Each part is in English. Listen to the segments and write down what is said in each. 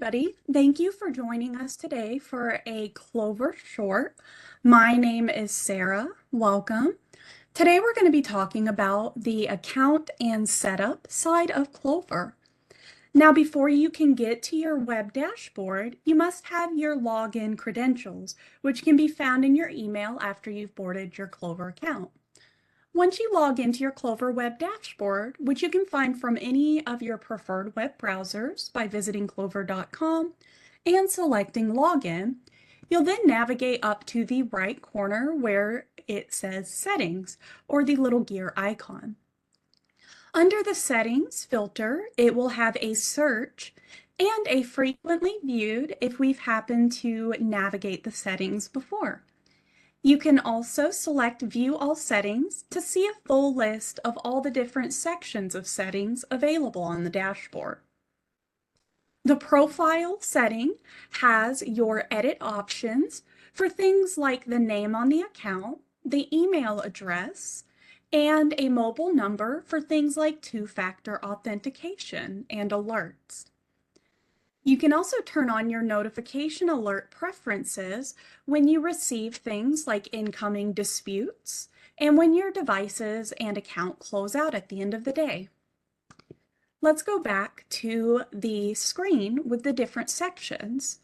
everybody. Thank you for joining us today for a Clover short. My name is Sarah. Welcome. Today we're going to be talking about the account and setup side of Clover. Now, before you can get to your web dashboard, you must have your login credentials, which can be found in your email after you've boarded your Clover account. Once you log into your Clover web dashboard, which you can find from any of your preferred web browsers by visiting clover.com and selecting Login, you'll then navigate up to the right corner where it says Settings, or the little gear icon. Under the Settings filter, it will have a search and a frequently viewed if we've happened to navigate the settings before. You can also select View All Settings to see a full list of all the different sections of settings available on the dashboard. The Profile setting has your edit options for things like the name on the account, the email address, and a mobile number for things like two-factor authentication and alerts. You can also turn on your notification alert preferences when you receive things like incoming disputes and when your devices and account close out at the end of the day. Let's go back to the screen with the different sections.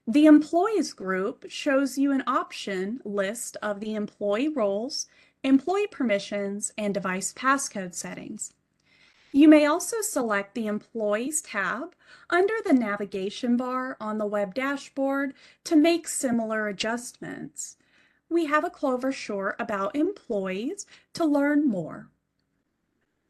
The Employees group shows you an option list of the employee roles, employee permissions, and device passcode settings. You may also select the Employees tab under the navigation bar on the web dashboard to make similar adjustments. We have a Clover short about employees to learn more.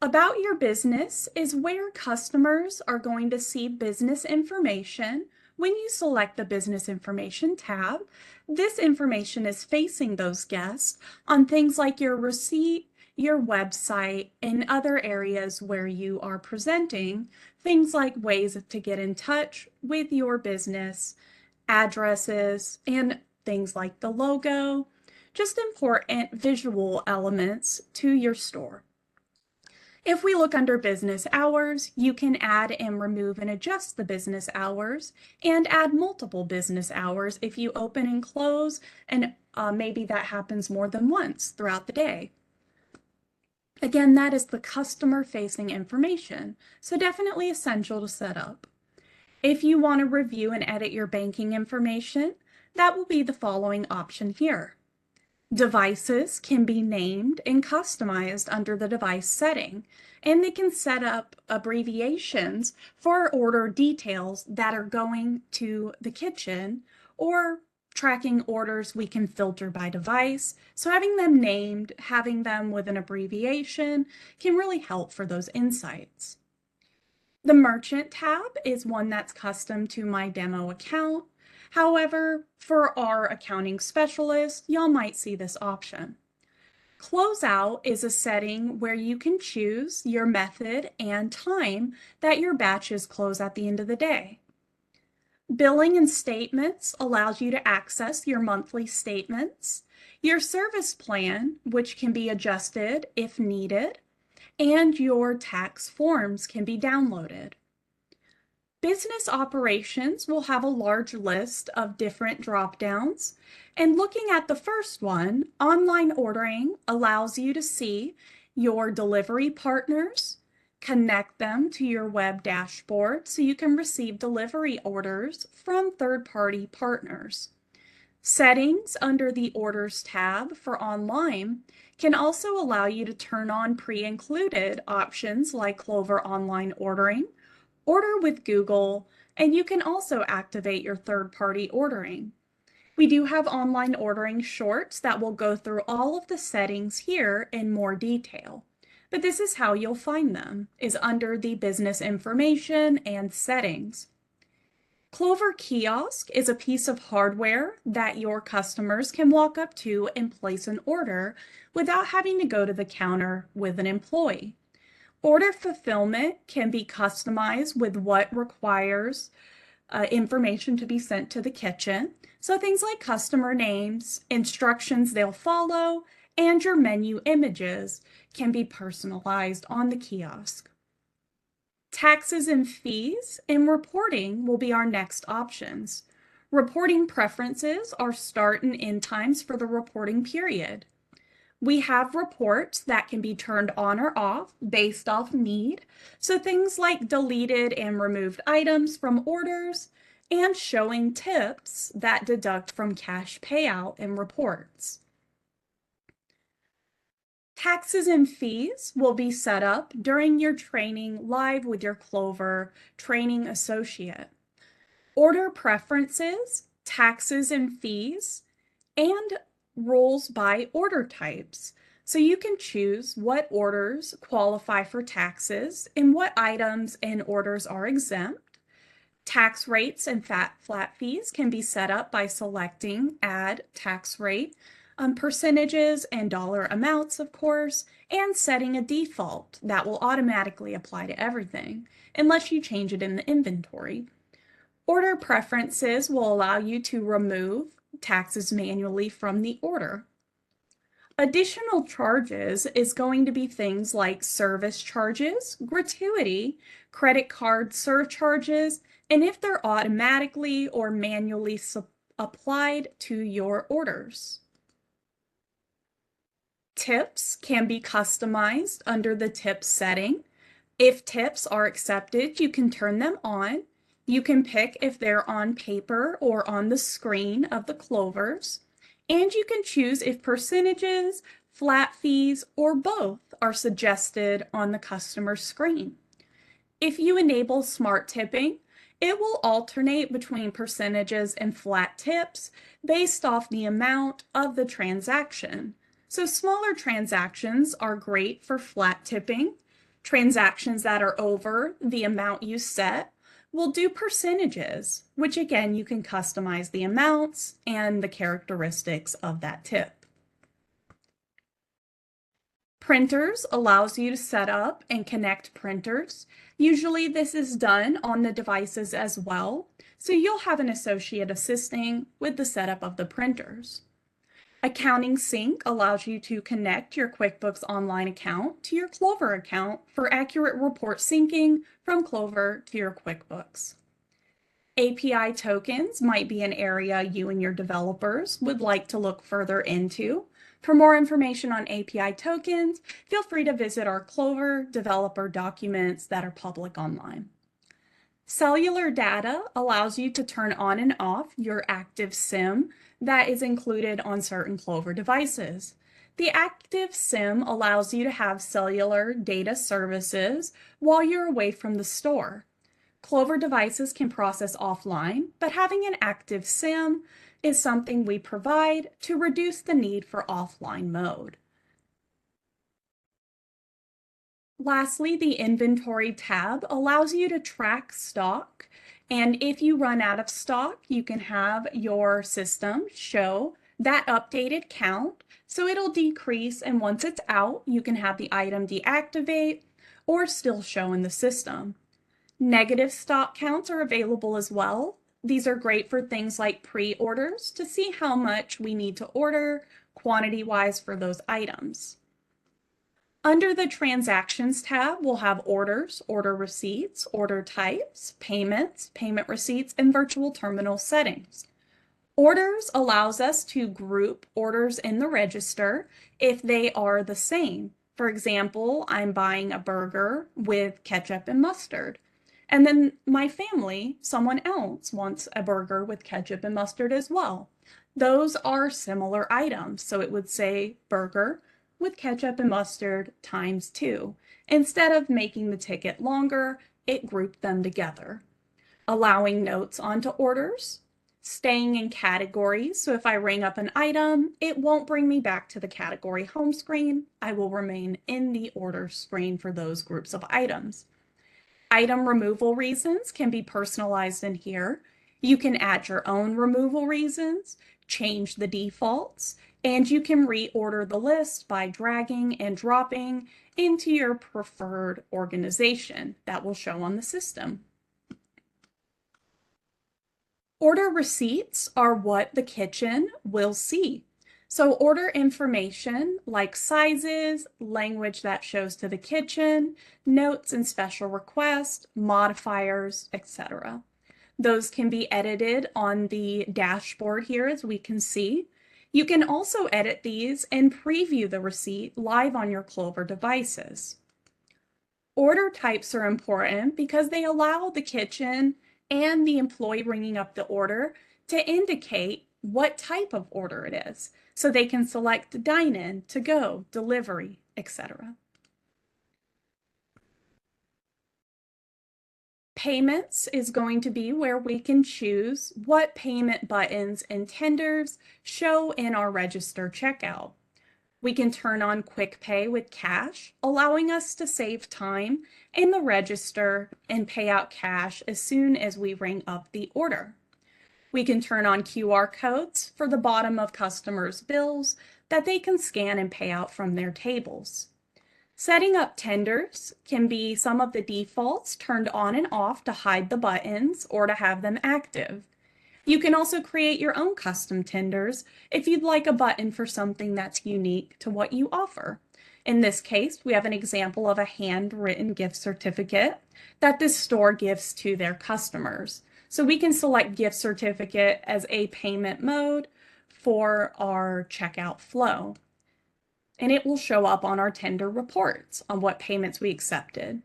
About Your Business is where customers are going to see business information. When you select the Business Information tab, this information is facing those guests on things like your receipt, your website, and other areas where you are presenting things like ways to get in touch with your business, addresses, and things like the logo, just important visual elements to your store. If we look under business hours, you can add and remove and adjust the business hours and add multiple business hours if you open and close, and maybe that happens more than once throughout the day. Again, that is the customer-facing information, so definitely essential to set up. If you want to review and edit your banking information, that will be the following option here. Devices can be named and customized under the device setting, and they can set up abbreviations for order details that are going to the kitchen, or tracking orders we can filter by device. So having them named, having them with an abbreviation can really help for those insights. The Merchant tab is one that's custom to my demo account. However, for our accounting specialist, y'all might see this option. Closeout is a setting where you can choose your method and time that your batches close at the end of the day. Billing and Statements allows you to access your monthly statements, your service plan, which can be adjusted if needed, and your tax forms can be downloaded. Business Operations will have a large list of different drop-downs, and looking at the first one, Online Ordering allows you to see your delivery partners, connect them to your web dashboard so you can receive delivery orders from third-party partners. Settings under the Orders tab for online can also allow you to turn on pre-included options like Clover Online Ordering, Order with Google, and you can also activate your third-party ordering. We do have online ordering shorts that will go through all of the settings here in more detail. But this is how you'll find them, is under the Business Information and Settings. Clover Kiosk is a piece of hardware that your customers can walk up to and place an order without having to go to the counter with an employee. Order fulfillment can be customized with what requires information to be sent to the kitchen. So things like customer names, instructions they'll follow, and your menu images can be personalized on the kiosk. Taxes and fees and reporting will be our next options. Reporting preferences are start and end times for the reporting period. We have reports that can be turned on or off based off need. So things like deleted and removed items from orders and showing tips that deduct from cash payout in reports. Taxes and fees will be set up during your training live with your Clover training associate. Order preferences, taxes and fees, and rules by order types. So you can choose what orders qualify for taxes and what items and orders are exempt. Tax rates and flat fees can be set up by selecting add tax rate, percentages and dollar amounts, of course, and setting a default that will automatically apply to everything unless you change it in the inventory. Order preferences will allow you to remove taxes manually from the order. Additional charges is going to be things like service charges, gratuity, credit card surcharges, and if they're automatically or manually applied to your orders. Tips can be customized under the tips setting. If tips are accepted, you can turn them on. You can pick if they're on paper or on the screen of the Clovers. And you can choose if percentages, flat fees, or both are suggested on the customer screen. If you enable smart tipping, it will alternate between percentages and flat tips based off the amount of the transaction. So smaller transactions are great for flat tipping. Transactions that are over the amount you set will do percentages, which again, you can customize the amounts and the characteristics of that tip. Printers allows you to set up and connect printers. Usually this is done on the devices as well, so you'll have an associate assisting with the setup of the printers. Accounting Sync allows you to connect your QuickBooks Online account to your Clover account for accurate report syncing from Clover to your QuickBooks. API tokens might be an area you and your developers would like to look further into. For more information on API tokens, feel free to visit our Clover developer documents that are public online. Cellular data allows you to turn on and off your active SIM that is included on certain Clover devices. The active SIM allows you to have cellular data services while you're away from the store. Clover devices can process offline, but having an active SIM is something we provide to reduce the need for offline mode. Lastly, the inventory tab allows you to track stock, and if you run out of stock, you can have your system show that updated count, so it'll decrease, and once it's out, you can have the item deactivate or still show in the system. Negative stock counts are available as well. These are great for things like pre-orders to see how much we need to order quantity-wise for those items. Under the Transactions tab, we'll have orders, order receipts, order types, payments, payment receipts, and virtual terminal settings. Orders allows us to group orders in the register if they are the same. For example, I'm buying a burger with ketchup and mustard. And then my family, someone else, wants a burger with ketchup and mustard as well. Those are similar items, so it would say burger with ketchup and mustard times 2. Instead of making the ticket longer, it grouped them together. Allowing notes onto orders, staying in categories, so if I ring up an item, it won't bring me back to the category home screen. I will remain in the order screen for those groups of items. Item removal reasons can be personalized in here. You can add your own removal reasons, change the defaults, and you can reorder the list by dragging and dropping into your preferred organization that will show on the system. Order receipts are what the kitchen will see. So order information like sizes, language that shows to the kitchen, notes and special requests, modifiers, etc. Those can be edited on the dashboard here, as we can see. You can also edit these and preview the receipt live on your Clover devices. Order types are important because they allow the kitchen and the employee ringing up the order to indicate what type of order it is, so they can select dine-in, to-go, delivery, etc. Payments is going to be where we can choose what payment buttons and tenders show in our register checkout. We can turn on Quick Pay with cash, allowing us to save time in the register and pay out cash as soon as we ring up the order. We can turn on QR codes for the bottom of customers' bills that they can scan and pay out from their tables. Setting up tenders can be some of the defaults turned on and off to hide the buttons or to have them active. You can also create your own custom tenders if you'd like a button for something that's unique to what you offer. In this case, we have an example of a handwritten gift certificate that this store gives to their customers. So we can select gift certificate as a payment mode for our checkout flow. And it will show up on our tender reports on what payments we accepted.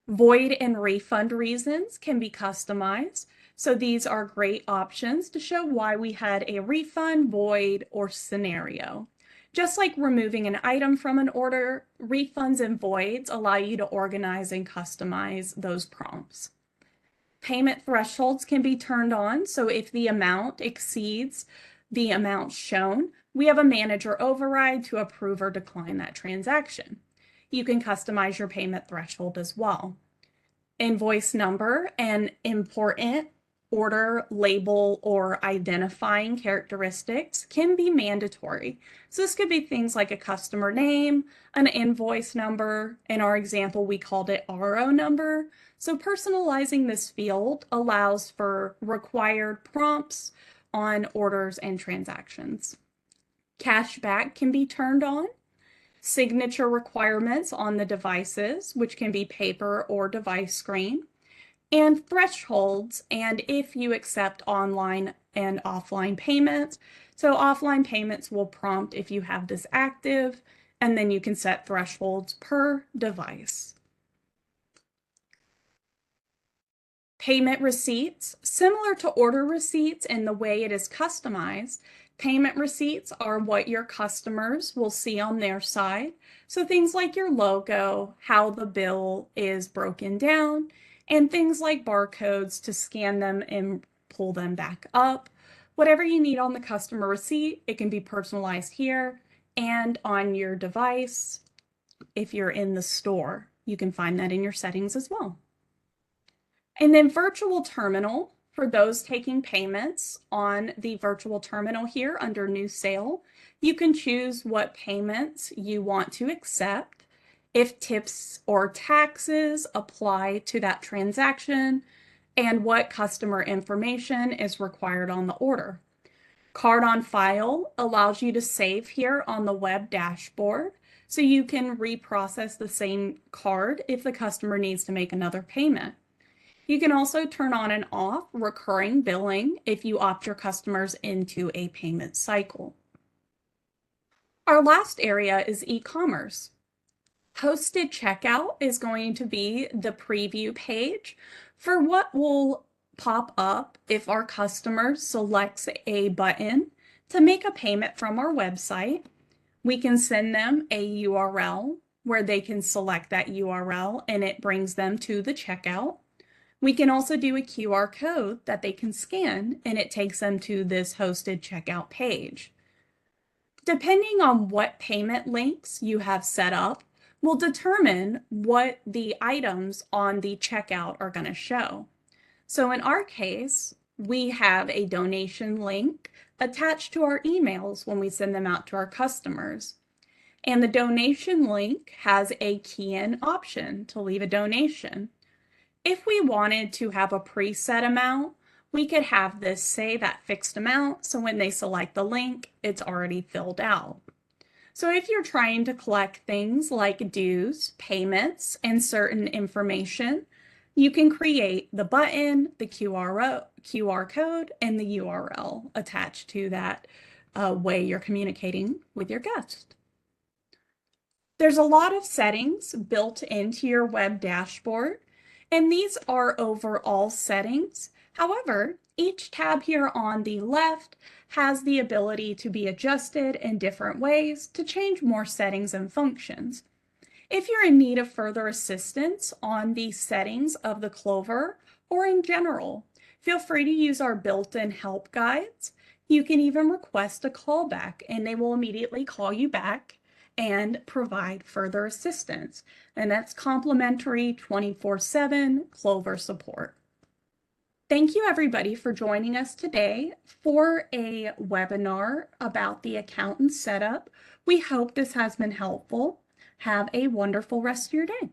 Void and refund reasons can be customized. So these are great options to show why we had a refund, void, or scenario. Just like removing an item from an order, refunds and voids allow you to organize and customize those prompts. Payment thresholds can be turned on, so if the amount exceeds the amount shown, we have a manager override to approve or decline that transaction. You can customize your payment threshold as well. Invoice number and important order label or identifying characteristics can be mandatory. So this could be things like a customer name, an invoice number. In our example, we called it RO number. So personalizing this field allows for required prompts on orders and transactions. Cashback can be turned on. Signature requirements on the devices, which can be paper or device screen, and thresholds, and if you accept online and offline payments. So offline payments will prompt if you have this active, and then you can set thresholds per device. Payment receipts, similar to order receipts in the way it is customized, payment receipts are what your customers will see on their side. So things like your logo, how the bill is broken down, and things like barcodes to scan them and pull them back up. Whatever you need on the customer receipt, it can be personalized here and on your device. If you're in the store, you can find that in your settings as well. And then virtual terminal, for those taking payments on the virtual terminal here under new sale, you can choose what payments you want to accept, if tips or taxes apply to that transaction, and what customer information is required on the order. Card on file allows you to save here on the web dashboard, so you can reprocess the same card if the customer needs to make another payment. You can also turn on and off recurring billing if you opt your customers into a payment cycle. Our last area is e-commerce. Hosted checkout is going to be the preview page for what will pop up if our customer selects a button to make a payment from our website. We can send them a URL where they can select that URL and it brings them to the checkout. We can also do a QR code that they can scan and it takes them to this hosted checkout page. Depending on what payment links you have set up will determine what the items on the checkout are going to show. So in our case, we have a donation link attached to our emails when we send them out to our customers. And the donation link has a key-in option to leave a donation. If we wanted to have a preset amount, we could have this say that fixed amount, so when they select the link, it's already filled out. So if you're trying to collect things like dues, payments, and certain information, you can create the button, the QR code, and the URL attached to that way you're communicating with your guest. There's a lot of settings built into your web dashboard, and these are overall settings. However, each tab here on the left has the ability to be adjusted in different ways to change more settings and functions. If you're in need of further assistance on the settings of the Clover or in general, feel free to use our built-in help guides. You can even request a callback and they will immediately call you back and provide further assistance. And that's complimentary 24/7 Clover support. Thank you everybody for joining us today for a webinar about the accountant setup. We hope this has been helpful. Have a wonderful rest of your day.